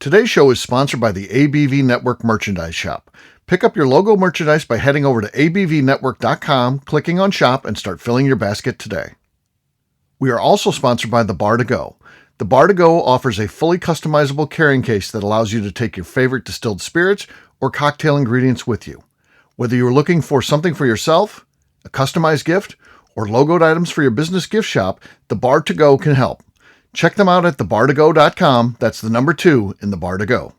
Today's show is sponsored by the ABV Network Merchandise Shop. Pick up your logo merchandise by heading over to abvnetwork.com, clicking on Shop, and start filling your basket today. We are also sponsored by the Bar to Go. The Bar to Go offers a fully customizable carrying case that allows you to take your favorite distilled spirits or cocktail ingredients with you. Whether you're looking for something for yourself, a customized gift, or logoed items for your business gift shop, the Bar to Go can help. Check them out at thebar2go.com. That's the number 2 in the Bar to Go.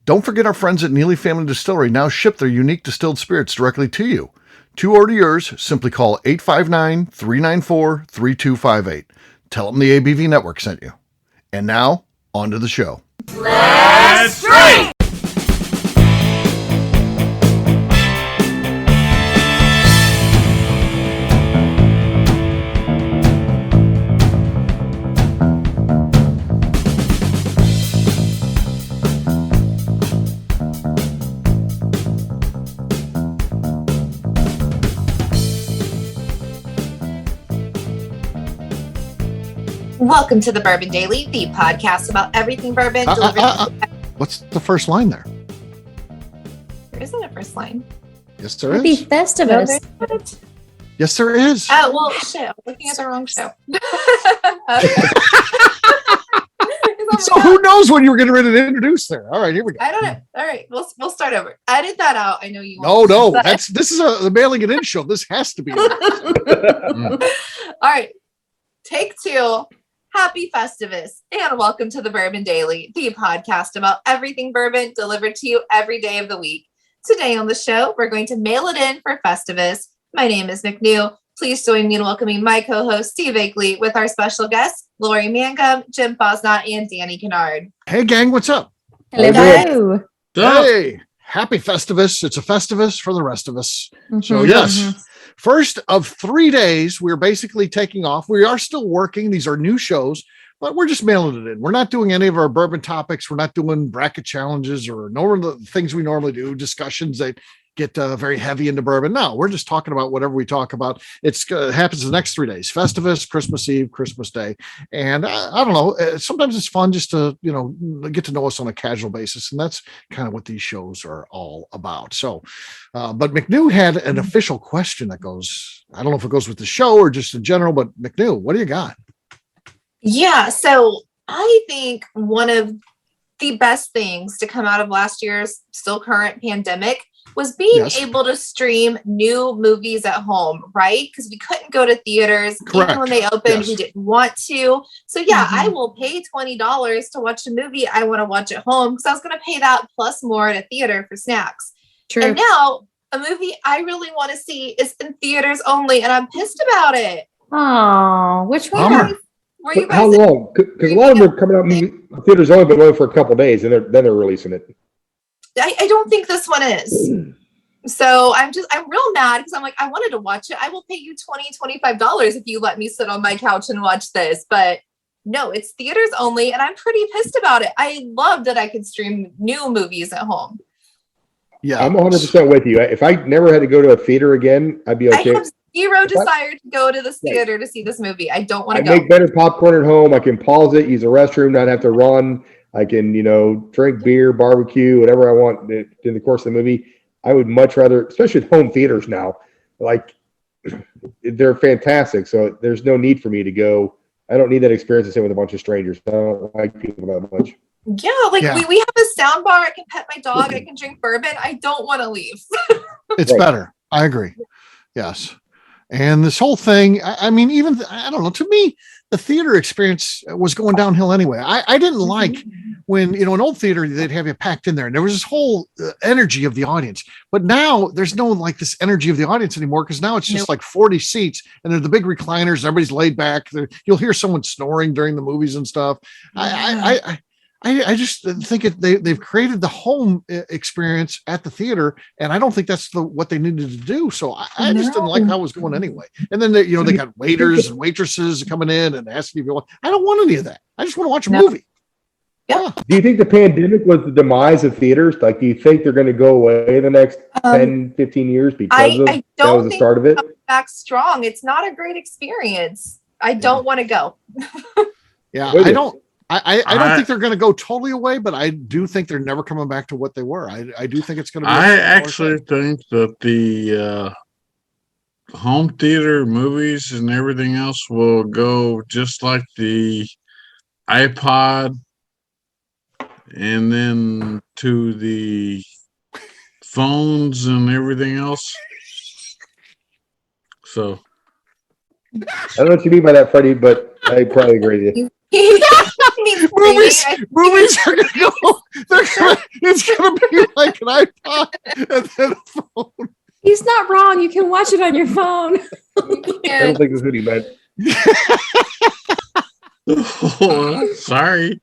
Don't forget our friends at Neely Family Distillery now ship their unique distilled spirits directly to you. To order yours, simply call 859-394-3258. Tell them the ABV Network sent you. And now, on to the show. Let's drink! Welcome to the Bourbon Daily, the podcast about everything bourbon. What's the first line there? There isn't a first line. Yes, there Happy is. Festivus. No, Yes, there is. oh, well, shit. I'm looking at the wrong show. So who knows when you were getting ready to introduce there? All right, here we go. I don't know. All right, we'll start over. Edit that out. I know you No, won't. But- this is a mailing it in show. This has to be. All right, take 2. Happy Festivus, and welcome to the Bourbon Daily, the podcast about everything bourbon delivered to you every day of the week. Today on the show, we're going to mail it in for Festivus. My name is McNew. Please join me in welcoming my co-host, Steve Akeley, with our special guests, Lori Mangum, Jim Fosnot, and Danny Kennard. Hey, gang, what's up? Hello. Hey, happy Festivus. It's a Festivus for the rest of us. So, yes. First of 3 days, we're basically taking off. We are still working. These are new shows, but we're just mailing it in. We're not doing any of our bourbon topics. We're not doing bracket challenges or the things we normally do, discussions that get very heavy into bourbon. No, we're just talking about whatever we talk about. It happens the next 3 days: Festivus, Christmas Eve, Christmas Day. And I don't know, sometimes it's fun just to, get to know us on a casual basis. And that's kind of what these shows are all about. So, but McNew had an official question that goes, I don't know if it goes with the show or just in general, but McNew, what do you got? Yeah, so I think one of the best things to come out of last year's still current pandemic was being able to stream new movies at home, right? Because we couldn't go to theaters. Correct. Even when they opened, we didn't want to. So I will pay $20 to watch a movie I want to watch at home because I was going to pay that plus more at a theater for snacks. True. And now a movie I really want to see is in theaters only, and I'm pissed about it. Oh, which one? Were you guys How long? Because a lot of them are coming out in theaters only, but only for a couple of days, and then they're releasing it. I don't think this one is. So I'm real mad because I'm like, I wanted to watch it. I will pay you $25 if you let me sit on my couch and watch this. But no, it's theaters only. And I'm pretty pissed about it. I love that I could stream new movies at home. Yeah, I'm 100% with you. If I never had to go to a theater again, I'd be okay. I have zero desire to go to this theater to see this movie. I don't want to go. I make better popcorn at home. I can pause it, use the restroom, not have to run. I can, drink beer, barbecue, whatever I want in the course of the movie. I would much rather, especially at home theaters now, like they're fantastic. So there's no need for me to go. I don't need that experience to sit with a bunch of strangers. I don't like people that much. Yeah, we have a sound bar. I can pet my dog. I can drink bourbon. I don't want to leave. It's better. I agree. Yes. And this whole thing, I mean, even, I don't know, to me, the theater experience was going downhill anyway. I didn't like when, in old theater, they'd have you packed in there and there was this whole energy of the audience. But now there's no like this energy of the audience anymore because now it's just like 40 seats and they're the big recliners. Everybody's laid back. You'll hear someone snoring during the movies and stuff. I just think they've created the home experience at the theater, and I don't think that's what they needed to do. So I just didn't like how it was going anyway. And then they got waiters and waitresses coming in and asking if you want. I don't want any of that. I just want to watch a movie. Yeah. Do you think the pandemic was the demise of theaters? Like, do you think they're going to go away in the next 10, 15 years because I that was the start of it? Back strong. It's not a great experience. I don't want to go. Yeah, Wait, I don't. I don't think they're going to go totally away, but I do think they're never coming back to what they were. I do think it's going to be. I actually think that the home theater movies and everything else will go just like the iPod, and then to the phones and everything else. So I don't know what you mean by that, Freddie, but I probably agree with you. movies are going to go. It's going to be like an iPod and then a phone. He's not wrong. You can watch it on your phone. I don't think that's what he meant. oh, sorry.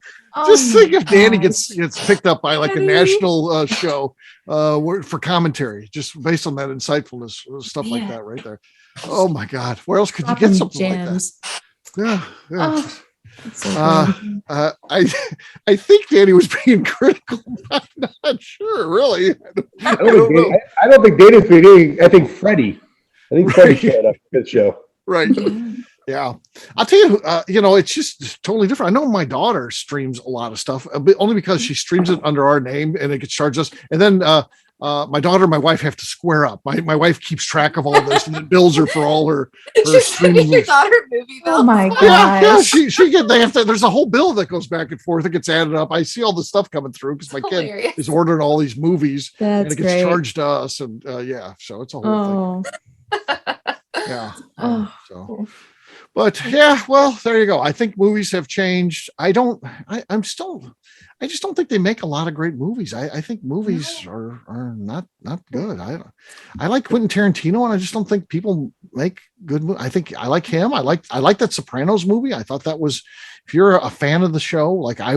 Just think if Danny gets picked up by like a national show for commentary, just based on that insightfulness, stuff like that right there. Oh my God. Where else could you get something like that? Yeah. I think Danny was being critical. I'm not sure, really. I don't think Danny's being. I think Freddie. Showed up for the show. Right. Yeah. I'll tell you, it's just totally different. I know my daughter streams a lot of stuff, but only because she streams it under our name and it gets charged us. And then my daughter and my wife have to square up. My wife keeps track of all of this and then bills her for all her streaming. Your daughter movie bill. Oh my Yeah, God. they have to, there's a whole bill that goes back and forth. It gets added up. I see all the stuff coming through because my kid is ordering all these movies and it gets charged to us. And so it's a whole thing. Yeah. But well, there you go. I think movies have changed. I just don't think they make a lot of great movies. I think movies are not good. I like Quentin Tarantino, and I just don't think people make good movies. I think I like him. I like that Sopranos movie. I thought that was, if you're a fan of the show, like I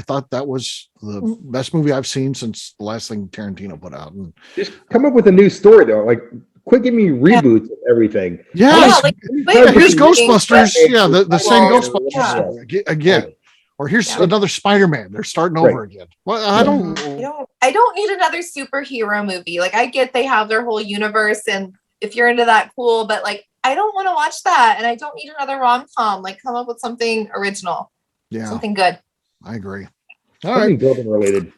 thought that was the best movie I've seen since the last thing Tarantino put out. And just come up with a new story though. Like, quit giving me reboots of everything. Here's Ghostbusters. Yeah, the same Ghostbusters story again. Or here's another Spider-Man. They're starting over again. Well, I don't need another superhero movie. Like, I get they have their whole universe, and if you're into that, cool. But like, I don't want to watch that, and I don't need another rom-com. Like, come up with something original. Yeah, something good. I agree. All right, Bourbon related.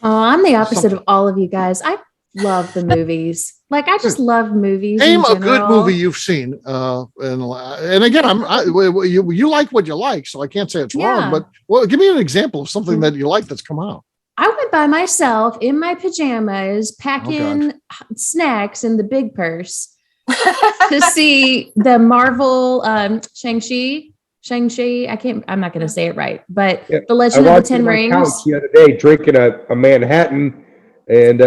Oh, I'm the opposite of all of you guys. I love the movies. Like, I just love movies. Name a good movie you've seen. And again, you like what you like, so I can't say it's wrong. But give me an example of something that you like that's come out. I went by myself in my pajamas, packing snacks in the big purse to see the Marvel Shang-Chi. I'm not going to say it right, but The Legend of the Ten Rings. The other day, drinking a Manhattan. And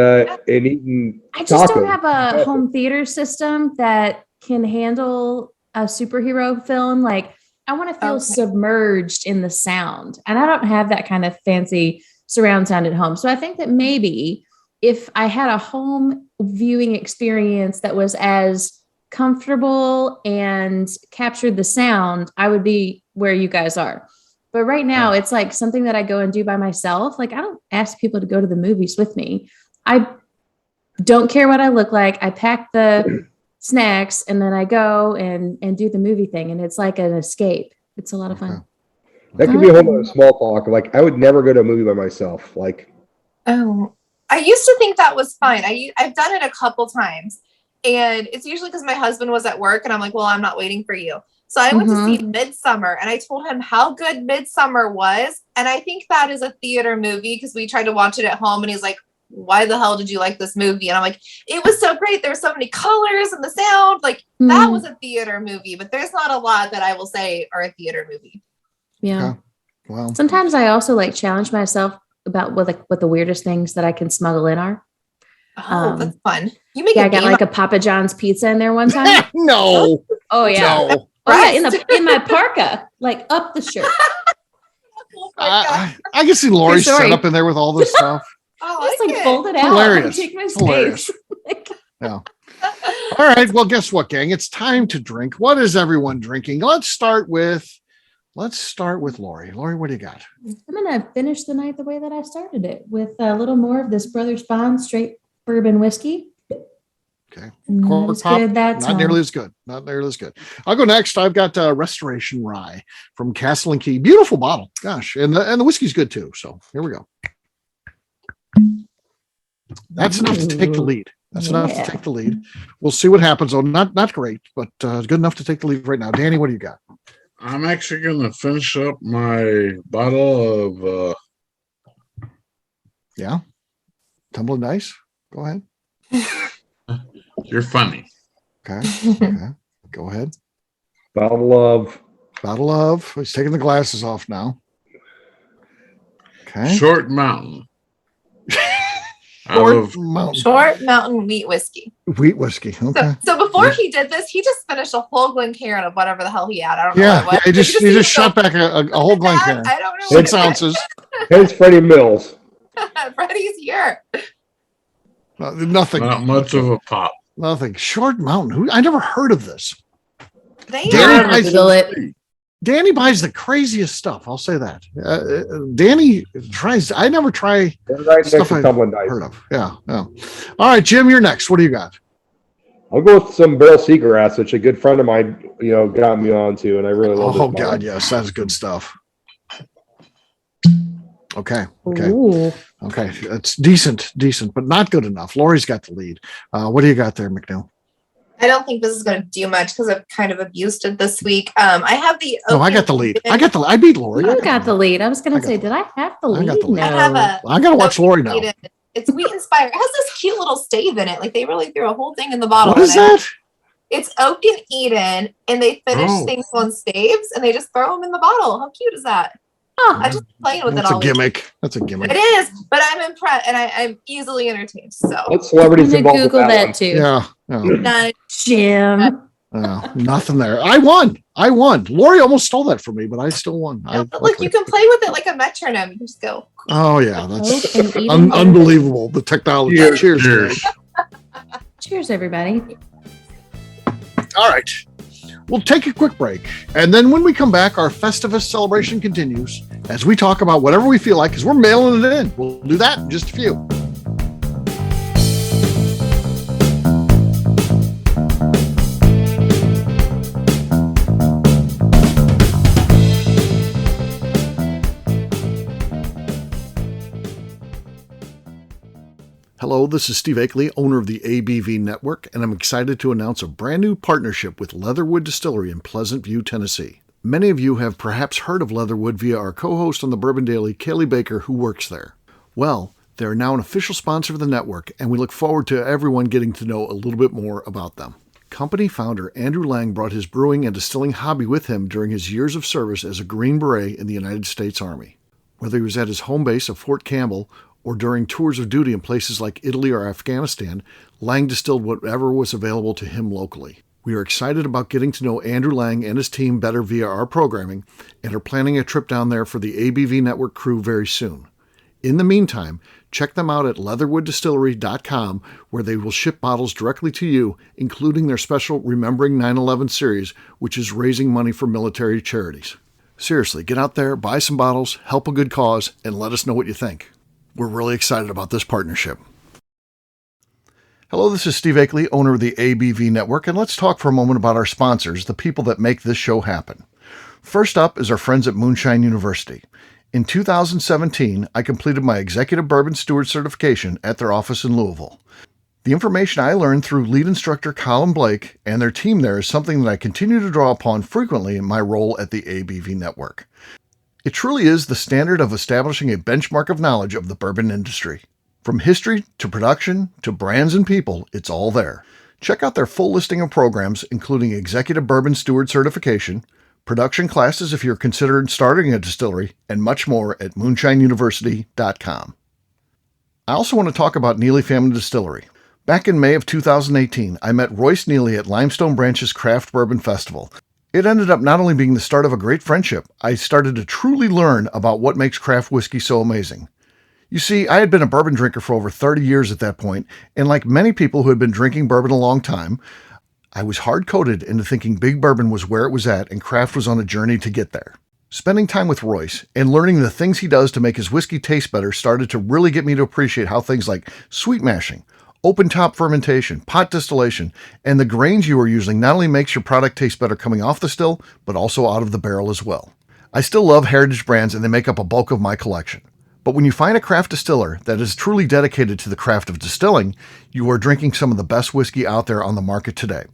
eating I just don't have a home theater system that can handle a superhero film. Like, I want to feel submerged in the sound, and I don't have that kind of fancy surround sound at home. So I think that maybe if I had a home viewing experience that was as comfortable and captured the sound, I would be where you guys are. But right now, it's like something that I go and do by myself. Like, I don't ask people to go to the movies with me. I don't care what I look like. I pack the snacks and then I go and do the movie thing. And it's like an escape. It's a lot of fun. That could be a whole other small talk. Like, I would never go to a movie by myself. Like, I used to think that was fine. I've done it a couple times. And it's usually because my husband was at work and I'm like, well, I'm not waiting for you. So I went to see Midsummer, and I told him how good Midsummer was. And I think that is a theater movie because we tried to watch it at home, and he's like, why the hell did you like this movie? And I'm like, it was so great. There were so many colors and the sound. Like, that was a theater movie, but there's not a lot that I will say are a theater movie. Yeah. Well, sometimes I also like challenge myself about what the weirdest things that I can smuggle in are. Oh, that's fun. I got like a Papa John's pizza in there one time. No. Oh yeah. No. Oh, yeah, in my parka, like up the shirt. I can see Lori set up in there with all this stuff. Just like fold it out. Hilarious. Take my space. Yeah. All right. Well, guess what, gang? It's time to drink. What is everyone drinking? Let's start with Lori. Lori, what do you got? I'm gonna finish the night the way that I started it, with a little more of this Brothers Bond straight bourbon whiskey. Okay. Not as good that not time. nearly as good. Not nearly as good. I'll go next. I've got Restoration Rye from Castle and Key. Beautiful bottle. Gosh. And the whiskey's good too. So here we go. That's enough to take the lead. That's enough to take the lead. We'll see what happens. Oh, not great, but good enough to take the lead right now. Danny, what do you got? I'm actually going to finish up my bottle of. Yeah. Tumbling dice. Go ahead. You're funny. Okay. Okay. Go ahead. Bottle of. He's taking the glasses off now. Okay. Short Mountain. Short Mountain wheat whiskey. Wheat whiskey. Okay. So before he did this, he just finished a whole Glencairn of whatever the hell he had. I don't know. Yeah. What He just shot back a whole Glencairn. I don't know. 6 ounces. Here's Freddie Mills. Freddie's here. Nothing. Not much of a pop. Nothing. Short Mountain. I never heard of this. Danny buys the craziest stuff. I'll say that. Danny tries. I never try stuff I've heard of. Yeah. All right, Jim, you're next. What do you got? I'll go with some Barrel Seagrass, which a good friend of mine, got me onto, and I really love it. Oh God, yes, that's good stuff. Okay. Ooh. Okay. It's decent, but not good enough. Lori's got the lead. What do you got there, McNew? I don't think this is going to do much because I've kind of abused it this week. I have the. No, I got the lead. I beat Lori. You got the lead. I was going to say, did I have the lead? No. I got to watch Lori now. It's wheat inspired. It has this cute little stave in it. Like they really threw a whole thing in the bottle. What is that? It's Oak and Eden, and they finish things on staves, and they just throw them in the bottle. How cute is that? Oh, I'm just playing with it all. That's a gimmick. It is, but I'm impressed, and I'm easily entertained. So what celebrities involved with that one? Too. Yeah. Jim. Nothing there. I won. Lori almost stole that from me, but I still won. Look, you can play with it like a metronome. You can just go. Oh yeah, that's unbelievable. The technology. Cheers. Cheers, everybody. All right. We'll take a quick break, and then when we come back, our Festivus celebration continues as we talk about whatever we feel like, because we're mailing it in. We'll do that in just a few. Hello, this is Steve Akeley, owner of the ABV Network, and I'm excited to announce a brand new partnership with Leatherwood Distillery in Pleasant View, Tennessee. Many of you have perhaps heard of Leatherwood via our co-host on the Bourbon Daily, Kaylee Baker, who works there. Well, they're now an official sponsor of the network, and we look forward to everyone getting to know a little bit more about them. Company founder Andrew Lang brought his brewing and distilling hobby with him during his years of service as a Green Beret in the United States Army. Whether he was at his home base of Fort Campbell or during tours of duty in places like Italy or Afghanistan, Lang distilled whatever was available to him locally. We are excited about getting to know Andrew Lang and his team better via our programming and are planning a trip down there for the ABV Network crew very soon. In the meantime, check them out at leatherwooddistillery.com, where they will ship bottles directly to you, including their special Remembering 9/11 series, which is raising money for military charities. Seriously, get out there, buy some bottles, help a good cause, and let us know what you think. We're really excited about this partnership. Hello, this is Steve Akeley, owner of the ABV Network, and let's talk for a moment about our sponsors, the people that make this show happen. First up is our friends at Moonshine University. In 2017, I completed my Executive Bourbon Steward certification at their office in Louisville. The information I learned through lead instructor Colin Blake and their team there is something that I continue to draw upon frequently in my role at the ABV Network. It truly is the standard of establishing a benchmark of knowledge of the bourbon industry. From history to production to brands and people, it's all there. Check out their full listing of programs, including Executive Bourbon Steward Certification, production classes if you're considering starting a distillery, and much more at moonshineuniversity.com. I also want to talk about Neely Family Distillery. Back in May of 2018, I met Royce Neely at Limestone Branch's Craft Bourbon Festival. It ended up not only being the start of a great friendship, I started to truly learn about what makes craft whiskey so amazing. You see, I had been a bourbon drinker for over 30 years at that point, and like many people who had been drinking bourbon a long time, I was hard-coded into thinking big bourbon was where it was at and craft was on a journey to get there. Spending time with Royce and learning the things he does to make his whiskey taste better started to really get me to appreciate how things like sweet mashing, Open top fermentation, pot distillation, and the grains you are using not only makes your product taste better coming off the still, but also out of the barrel as well. I still love heritage brands and they make up a bulk of my collection. But when you find a craft distiller that is truly dedicated to the craft of distilling, you are drinking some of the best whiskey out there on the market today.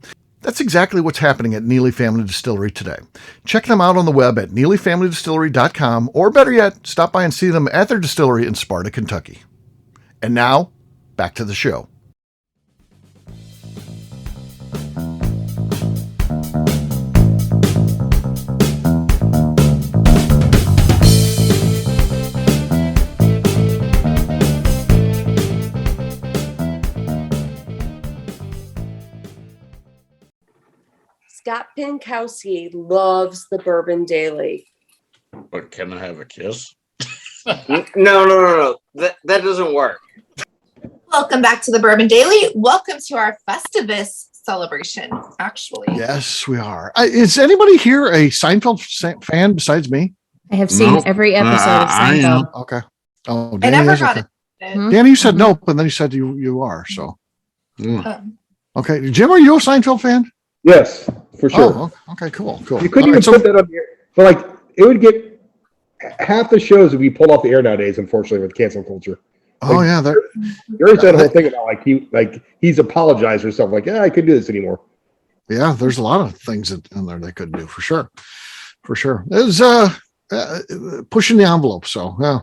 That's exactly what's happening at Neely Family Distillery today. Check them out on the web at neelyfamilydistillery.com, or better yet, stop by and see them at their distillery in Sparta, Kentucky. And now, back to the show. Scott Pinkowski loves the Bourbon Daily. But can I have a kiss? No. That doesn't work. Welcome back to the Bourbon Daily. Welcome to our Festivus celebration, actually. Yes, we are. Is anybody here a Seinfeld fan besides me? I have seen every episode of Seinfeld. Okay. Oh, I Danny, never yes, got okay. it. Mhm. Danny, you said no, but then you said you are. So Um, okay, Jim, are you a Seinfeld fan? Yes, for sure. Oh, okay, cool. You couldn't even put that on the air. But like, it would get half the shows would be pulled off the air nowadays, unfortunately, with cancel culture. Oh yeah, There is that whole thing about he's apologized or something like, yeah, I couldn't do this anymore. yeah. There's a lot of things in there they couldn't do for sure. It was pushing the envelope. So yeah,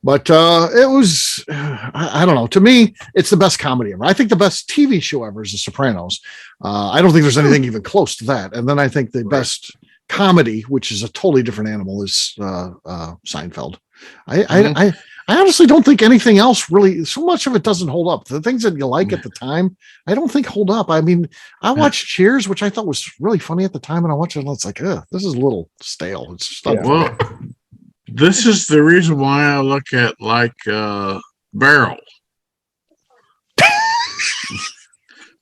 but it was I don't know. To me, it's the best comedy ever. I think the best TV show ever is The Sopranos. I don't think there's anything even close to that. And then I think the best comedy, which is a totally different animal, is Seinfeld. I honestly don't think anything else really, so much of it doesn't hold up. The things that you like at the time, I don't think hold up. I mean, I watched Cheers, which I thought was really funny at the time, and I watched it and it's like, this is a little stale. It's just Well, this is the reason why I look at barrel.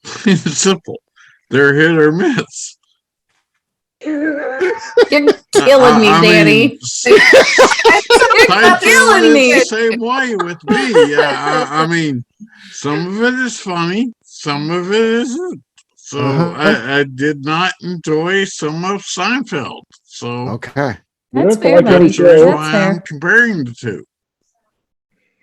Plain and simple. They're hit or miss. You're killing me, Danny. You're killing me. The same way with me. I mean, some of it is funny, some of it isn't. So I did not enjoy some of Seinfeld. So okay. That's You don't fair, like buddy. any that's show. why I'm comparing the two.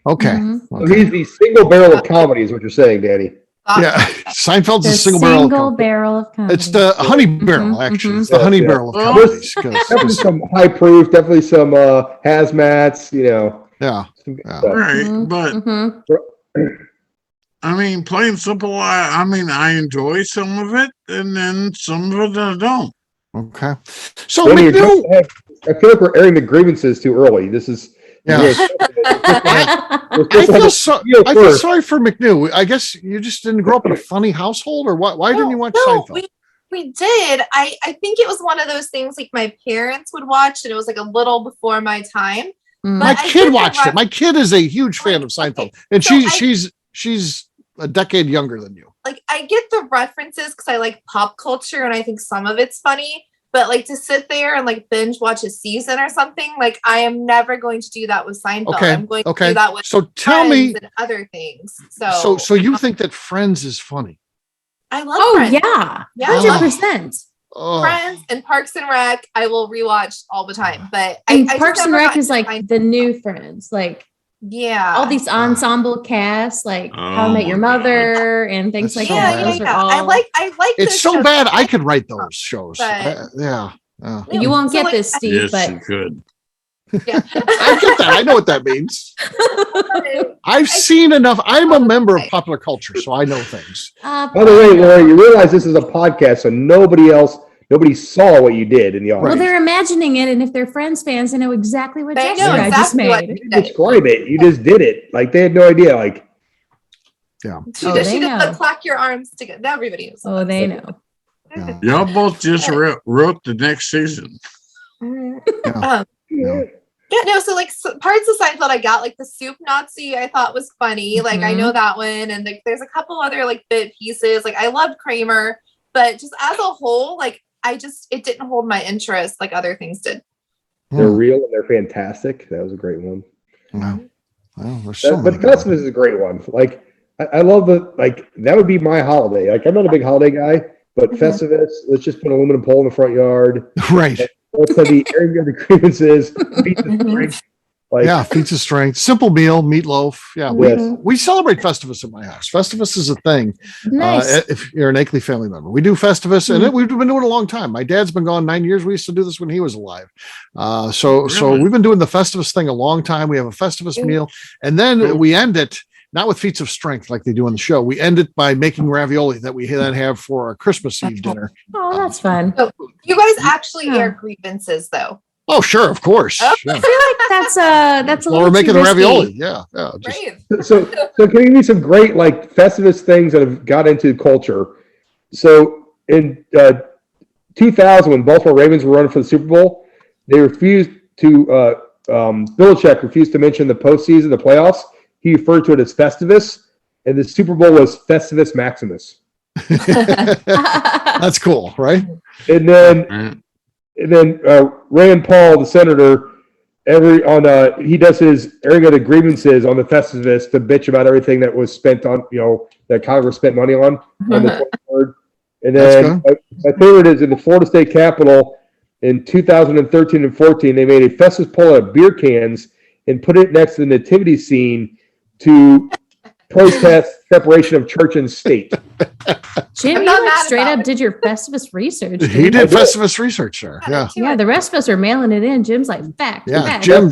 Okay. Mhm. So he's the single barrel of comedy, is what you're saying, Danny. Yeah. Seinfeld's The a single barrel of comedy. It's the honey barrel, Mhm, actually. mhm. It's the honey Yeah. barrel of Well, comedies. Definitely some high proof, definitely some hazmats, Yeah. some good Yeah. stuff. Right, Mhm, but mhm. I mean, plain and simple. I mean, I enjoy some of it, and then some of it I don't. Okay. So Danny, you're McNew, just- I feel like we're airing the grievances too early. This is yeah. I feel sorry for McNew. I guess you just didn't grow up in a funny household, or what? Why didn't you watch Seinfeld? we did. I think it was one of those things like my parents would watch, and it was like a little before my time. Mm. My But I kid did watched it. watch- My kid is a huge fan of Seinfeld, and So she's a decade younger than you. Like I get the references because I like pop culture, and I think some of it's funny. But like to sit there and like binge watch a season or something, like I am never going to do that with Seinfeld. Okay, I'm going to okay. do that with So tell me, Friends and other things. So you think that Friends is funny? I love Oh Friends. yeah, Yeah, I love 100%. Oh, Friends and Parks and Rec, I will rewatch all the time. But And I Parks just and never Rec got is like into the new Friends, like yeah, all these ensemble casts, like How I Oh Met Your my Mother and things That's like so that. bad. Those are all. I like it's those so shows. bad. I could write those shows. But- Yeah. You won't So, get like, this, Steve, Yes, but you could. Yeah. I get that. I know what that means. I've seen enough. I'm a member of popular culture, so I know things. By the way, Lori, you realize this is a podcast, so nobody saw what you did in the well, audience. they're imagining it, and if they're Friends fans, they know exactly what They gesture know I just exactly what made. You didn't describe it. You just did it. Like they had no idea. Like She Oh, did they know. the clack your arms together. Everybody knows. Oh, they know. Yeah. Y'all both just wrote the next season. Yeah. Yeah, no, so like parts of Seinfeld I got, like the soup Nazi I thought was funny. Like I know that one, and like there's a couple other like bit pieces. Like I loved Kramer, but just as a whole, like it didn't hold my interest like other things did. they're real and they're fantastic. That was a great one. Wow. Well, there's so But many. good Festivus is a great one. Like I love that would be my holiday. Like, I'm not a big holiday guy, but Festivus, let's just put an aluminum pole in the front yard. Right. Also, the airing of the grievances, feats of strength. Feats of strength. Simple meal, meatloaf. Yeah, we celebrate Festivus at my house. Festivus is a thing. Nice. If you're an Akeley family member, we do Festivus, and we've been doing it a long time. My dad's been gone 9 years. We used to do this when he was alive. So we've been doing the Festivus thing a long time. We have a Festivus meal, and then we end it not with feats of strength like they do on the show. We end it by making ravioli that we then have for our Christmas Eve dinner. Oh, that's fun. So you guys actually air grievances, though. Oh, sure, of course. Oh. Yeah. I feel like that's a little we're making too the risky. ravioli. Yeah. So can you give me some great Festivus things that have got into culture? So in 2000, when Baltimore Ravens were running for the Super Bowl, they refused to. Belichick refused to mention the postseason, the playoffs. He referred to it as Festivus, and the Super Bowl was Festivus Maximus. That's cool, right? And then Rand Paul, the senator, he does his airing of the grievances on the Festivus to bitch about everything that was spent on, that Congress spent money on the 23rd. And then my favorite is in the Florida State Capitol in 2013 and 14, they made a Festivus pole out of beer cans and put it next to the nativity scene to protest separation of church and state. Jim, you straight up did your Festivus research. He did Festivus research there. Yeah. Yeah, the rest of us are mailing it in. Jim's like, fact. Jim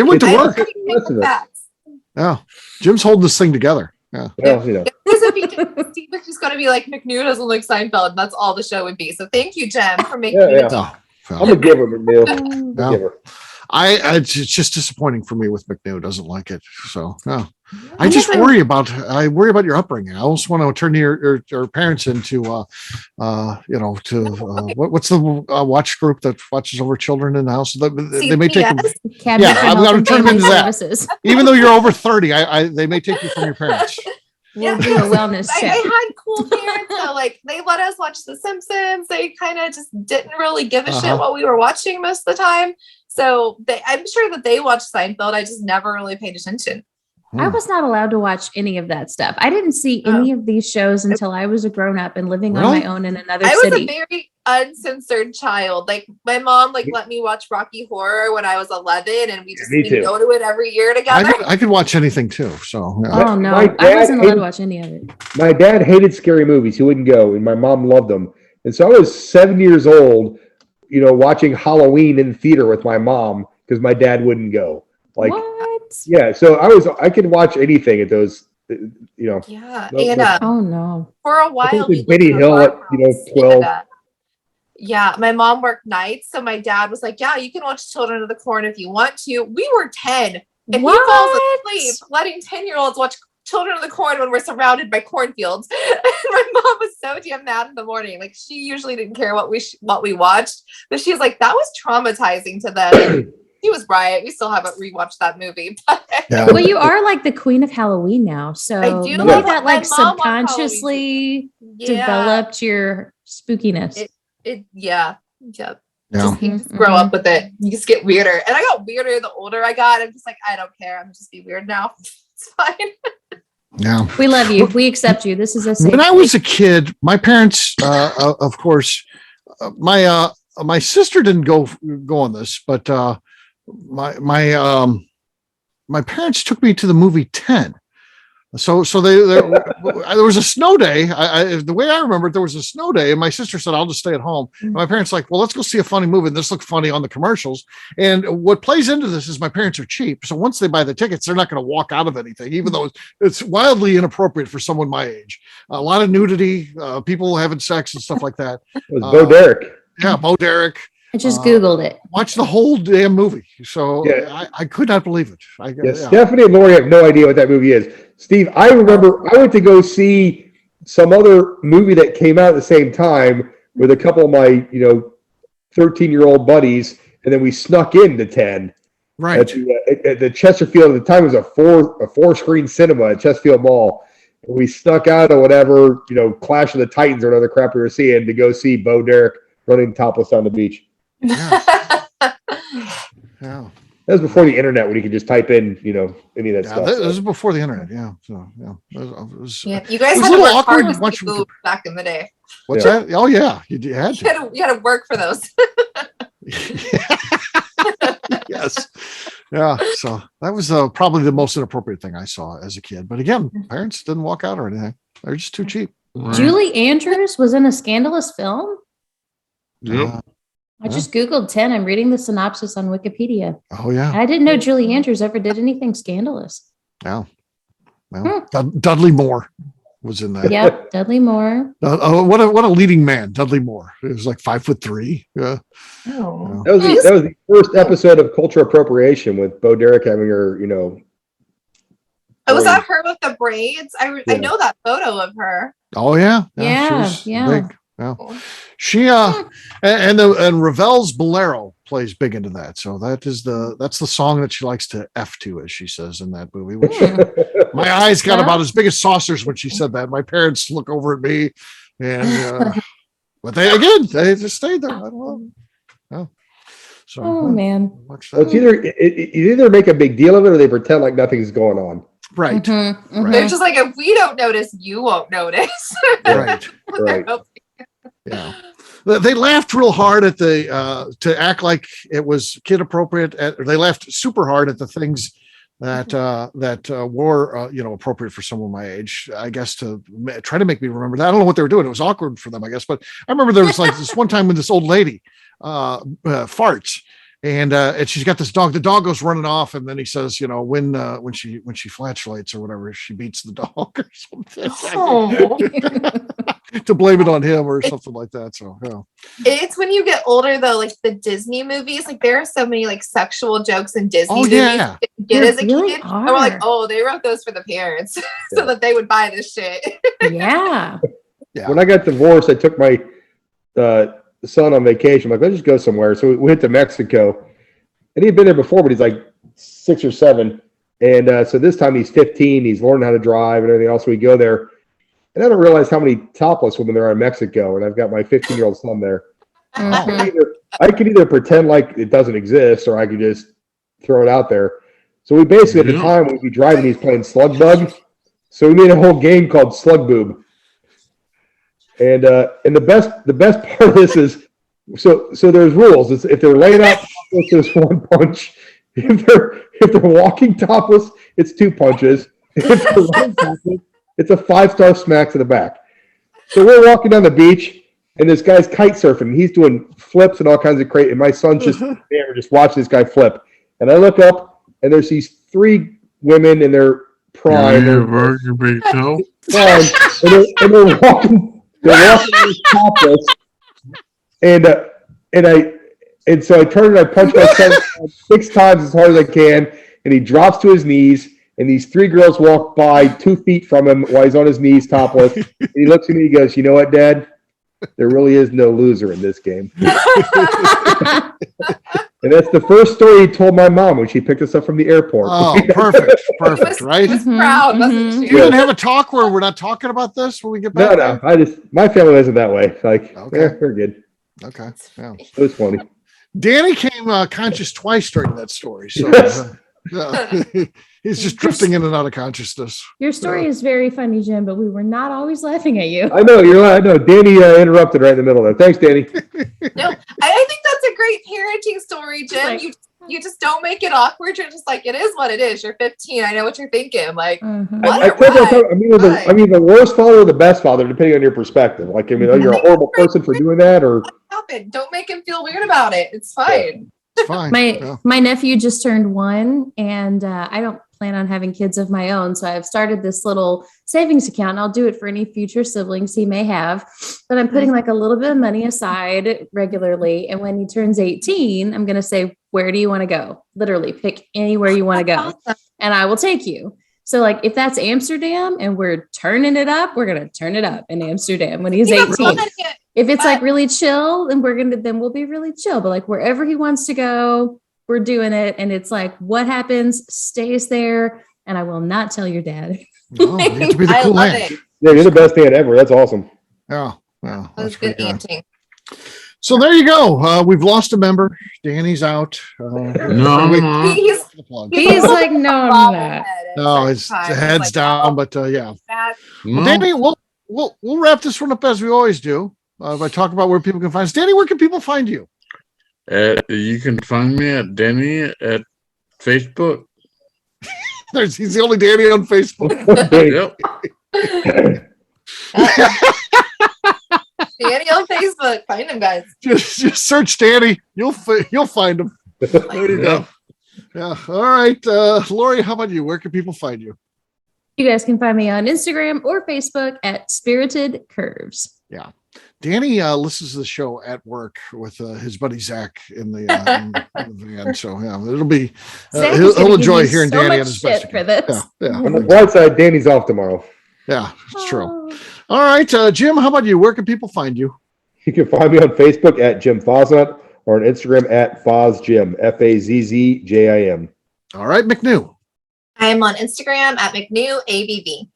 went to work. Yeah. Jim's holding this thing together. Yeah. Well, Steve was just going to be like, McNew doesn't like Seinfeld, and that's all the show would be. So thank you, Jim, for making it. I'm a giver, McNew. I'm a giver. It's just disappointing for me with McNew doesn't like it. So I just worry about your upbringing. I also want to turn your parents into what's the watch group that watches over children in the house? They may take I'm going to turn them into services. that. Even though you're over 30, they may take you from your parents. We'll do a wellness check. I had cool parents, so they let us watch The Simpsons. They kind of just didn't really give a shit what we were watching most of the time. So I'm sure that they watched Seinfeld. I just never really paid attention. I was not allowed to watch any of that stuff. I didn't see any of these shows until I was a grown up and living on my own in another city. I was a very uncensored child. My mom let me watch Rocky Horror when I was 11, and we'd go to it every year together. I could watch anything too. So oh no, I wasn't allowed to watch any of it. My dad hated scary movies. He wouldn't go, and my mom loved them. And so I was 7 years old, watching Halloween in the theater with my mom because my dad wouldn't go. What? Yeah, so I could watch anything at those, Yeah, oh no. For a while, we Benny Hill at 12. Yeah, my mom worked nights, so my dad was like, "Yeah, you can watch Children of the Corn if you want to." We were 10. If he falls asleep, letting 10-year-olds watch Children of the Corn when we're surrounded by cornfields. My mom was so damn mad in the morning. She usually didn't care what we watched, but she was like, "That was traumatizing to them." She was right. We still haven't rewatched that movie. Well, you are the queen of Halloween now, so I do maybe that subconsciously developed your spookiness. Just grow up with it. You just get weirder, and I got weirder the older I got. I'm just I don't care. I'm just be weird now. It's fine. Yeah, we love you. We accept you. This is a safe When I was a kid, my parents, of course, my sister didn't go on this, but my parents took me to the movie 10. So there was a snow day. The way I remember it, there was a snow day, and my sister said, "I'll just stay at home." And my parents well, let's go see a funny movie. And this looked funny on the commercials. And what plays into this is my parents are cheap. So once they buy the tickets, they're not going to walk out of anything, even though it's wildly inappropriate for someone my age. A lot of nudity, people having sex and stuff like that. It was Bo Derek. Yeah, Bo Derek. I just Googled it. Watch the whole damn movie. So I could not believe it. Stephanie and Lori have no idea what that movie is. Steve, I remember I went to go see some other movie that came out at the same time with a couple of my 13-year-old buddies, and then we snuck into 10. Right. At the Chesterfield, at the time it was a four-screen cinema at Chesterfield Mall. And we snuck out or whatever, Clash of the Titans or another crap we were seeing to go see Bo Derek running topless on the beach. Yeah. That was before the internet, when you could just type in, any of that stuff. This was before the internet. Yeah. So You guys it was had a to little work awkward hard to once see boobs back in the day. What's that? Oh yeah, you had to. You had to work for those. Yes. Yeah. So that was probably the most inappropriate thing I saw as a kid. But again, parents didn't walk out or anything. They're just too cheap. Julie Andrews was in a scandalous film. Yep. I just Googled 10. I'm reading the synopsis on Wikipedia. Oh yeah. I didn't know Julie Andrews ever did anything scandalous. Yeah. Well, Dudley Moore was in that. Yep, Dudley Moore. What a leading man, Dudley Moore. He was like 5'3". Yeah. Oh. That was the first episode of Culture Appropriation with Bo Derek having her, Oh, was that her with the braids? I know that photo of her. Oh yeah. Yeah. Big. Yeah. She and Ravel's Bolero plays big into that. So that's the song that she likes to F to, as she says in that movie. Which my eyes got about as big as saucers when she said that. My parents look over at me, and but they just stayed there. I don't know. Yeah. So man. So it's you either make a big deal of it or they pretend like nothing's going on. Right. Mm-hmm, mm-hmm. They're just like, if we don't notice, you won't notice. Right. Yeah. They laughed real hard at to act like it was kid appropriate. They laughed super hard at the things that were appropriate for someone my age, I guess, to try to make me remember that. I don't know what they were doing. It was awkward for them, I guess. But I remember there was like this one time when this old lady farts. And she's got this dog. The dog goes running off, and then he says, when she flatulates or whatever, she beats the dog or something. Oh. To blame it on him or something like that. So yeah. It's when you get older though, like the Disney movies, like there are so many like sexual jokes in Disney movies yeah. you get as a really kid. And we're like, oh, they wrote those for the parents so that they would buy this shit. Yeah. When I got divorced, I took my son on vacation. I'm like, let's just go somewhere. So we went to Mexico, and he'd been there before, but he's like 6 or 7. And so this time he's 15. He's learning how to drive and everything else. So we go there. And I don't realize how many topless women there are in Mexico, and I've got my 15-year-old son there. Mm-hmm. I could either pretend like it doesn't exist, or I could just throw it out there. So we basically, at the time, we'd be driving, he's playing Slug Bug. So we made a whole game called Slug Boob. And the best part of this is, so there's rules. If they're laying out topless, there's 1 punch. If they're walking topless, it's 2 punches. If they're laying topless, it's a 5-star smack to the back. So we're walking down the beach, and this guy's kite surfing. He's doing flips and all kinds of crazy. And my son's just there, just watching this guy flip. And I look up, and there's these 3 women in their prime. They're big toe. And they're walking topless. And so I turn and I punch my son 6 times as hard as I can, and he drops to his knees. And these 3 girls walk by 2 feet from him while he's on his knees topless. And he looks at me and he goes, you know what, Dad? There really is no loser in this game. And that's the first story he told my mom when she picked us up from the airport. Oh, perfect, right? She was proud, wasn't she? You didn't have a talk where we're not talking about this when we get back? No. My family isn't that way. Like, okay. We're good. Okay. Yeah. It was funny. Danny came conscious twice during that story. So he's just drifting in and out of consciousness. Your story is very funny, Jim, but we were not always laughing at you. I know, I know. Danny interrupted right in the middle there. Thanks, Danny. No, I think that's a great parenting story, Jim. Like, you just don't make it awkward. You're just like, it is what it is. You're 15. I know what you're thinking. Like, mm-hmm. I'm either the worst father or the best father, depending on your perspective. Like, I mean, you're a horrible person for doing that, or don't make him feel weird about it. It's fine. It's fine. My nephew just turned 1, and I don't plan on having kids of my own. So I've started this little savings account, and I'll do it for any future siblings he may have. But I'm putting like a little bit of money aside regularly. And when he turns 18, I'm going to say, where do you want to go? Literally pick anywhere you want to go. And I will take you. So like, if that's Amsterdam and we're turning it up, we're going to turn it up in Amsterdam when he's 18. If it's like really chill, then we'll be really chill. But like wherever he wants to go, we're doing it. And it's like, what happens stays there. And I will not tell your dad. Oh, you have to be the cool aunt. Yeah, you're the best aunt ever. That's awesome. Yeah. That was good aunting. So there you go. We've lost a member. Danny's out. No. He's like, no, I'm not. No, his head's down, but yeah. Well, Danny, we'll wrap this one up as we always do by talking about where people can find us. Danny, where can people find you? You can find me at Denny at Facebook. He's the only Danny on Facebook. Yep. Danny on Facebook. Find him, guys. Just search Danny. You'll find him. There you go. Yeah. All right. Lori, how about you? Where can people find you? You guys can find me on Instagram or Facebook at Spirited Curves. Yeah. Danny listens to the show at work with his buddy Zach in the van. So yeah, it'll be he'll enjoy hearing Danny on his best for this. Yeah. On the bright side, Danny's off tomorrow. Yeah, it's true. All right, Jim, how about you? Where can people find you? You can find me on Facebook at Jim Fosnut or on Instagram at FozJim, FAZZJIM. All right, McNew. I am on Instagram at McNew ABV.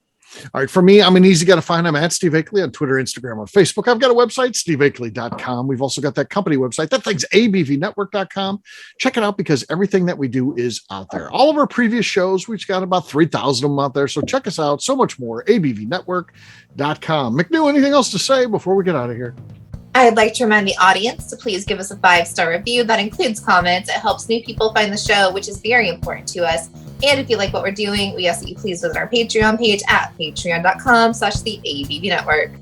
All right, for me, I'm an easy guy to find. I'm at Steve Akeley on Twitter, Instagram, or Facebook. I've got a website, steveakeley.com. We've also got that company website. That thing's abvnetwork.com. Check it out because everything that we do is out there. All of our previous shows, we've got about 3,000 of them out there. So check us out. So much more, abvnetwork.com. McNew, anything else to say before we get out of here? I'd like to remind the audience to please give us a 5-star review. That includes comments. It helps new people find the show, which is very important to us. And if you like what we're doing, we ask that you please visit our Patreon page at patreon.com/the Network.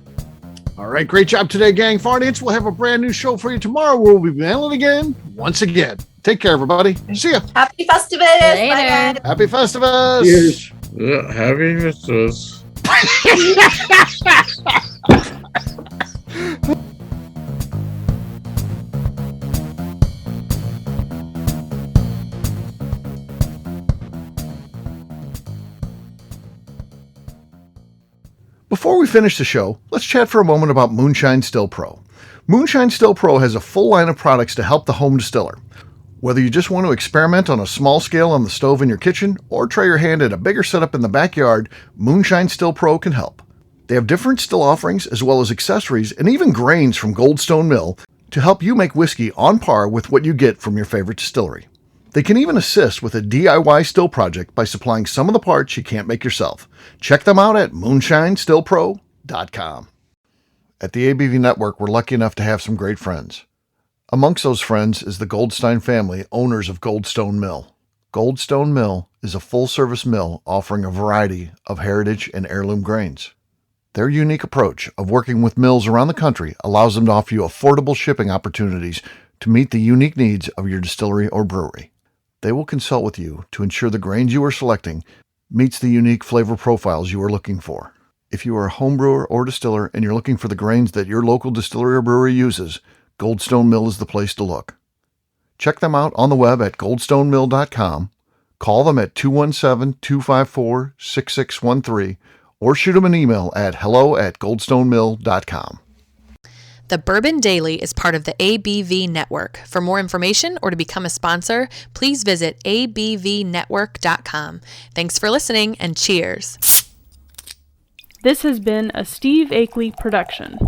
All right. Great job today, gang. For audience, we'll have a brand new show for you tomorrow. We'll be mailing again once again. Take care, everybody. See ya. Happy Festivus. Later. Bye, guys. Happy Festivus. Cheers. Yeah, happy Festivus. Before we finish the show, let's chat for a moment about Moonshine Still Pro. Moonshine Still Pro has a full line of products to help the home distiller. Whether you just want to experiment on a small scale on the stove in your kitchen or try your hand at a bigger setup in the backyard, Moonshine Still Pro can help. They have different still offerings as well as accessories and even grains from Goldstone Mill to help you make whiskey on par with what you get from your favorite distillery. They can even assist with a DIY still project by supplying some of the parts you can't make yourself. Check them out at moonshinestillpro.com. At the ABV Network, we're lucky enough to have some great friends. Amongst those friends is the Goldstein family, owners of Goldstone Mill. Goldstone Mill is a full-service mill offering a variety of heritage and heirloom grains. Their unique approach of working with mills around the country allows them to offer you affordable shipping opportunities to meet the unique needs of your distillery or brewery. They will consult with you to ensure the grains you are selecting meets the unique flavor profiles you are looking for. If you are a home brewer or distiller and you're looking for the grains that your local distillery or brewery uses, Goldstone Mill is the place to look. Check them out on the web at goldstonemill.com, call them at 217-254-6613, or shoot them an email at hello@goldstonemill.com. The Bourbon Daily is part of the ABV Network. For more information or to become a sponsor, please visit abvnetwork.com. Thanks for listening and cheers. This has been a Steve Akeley production.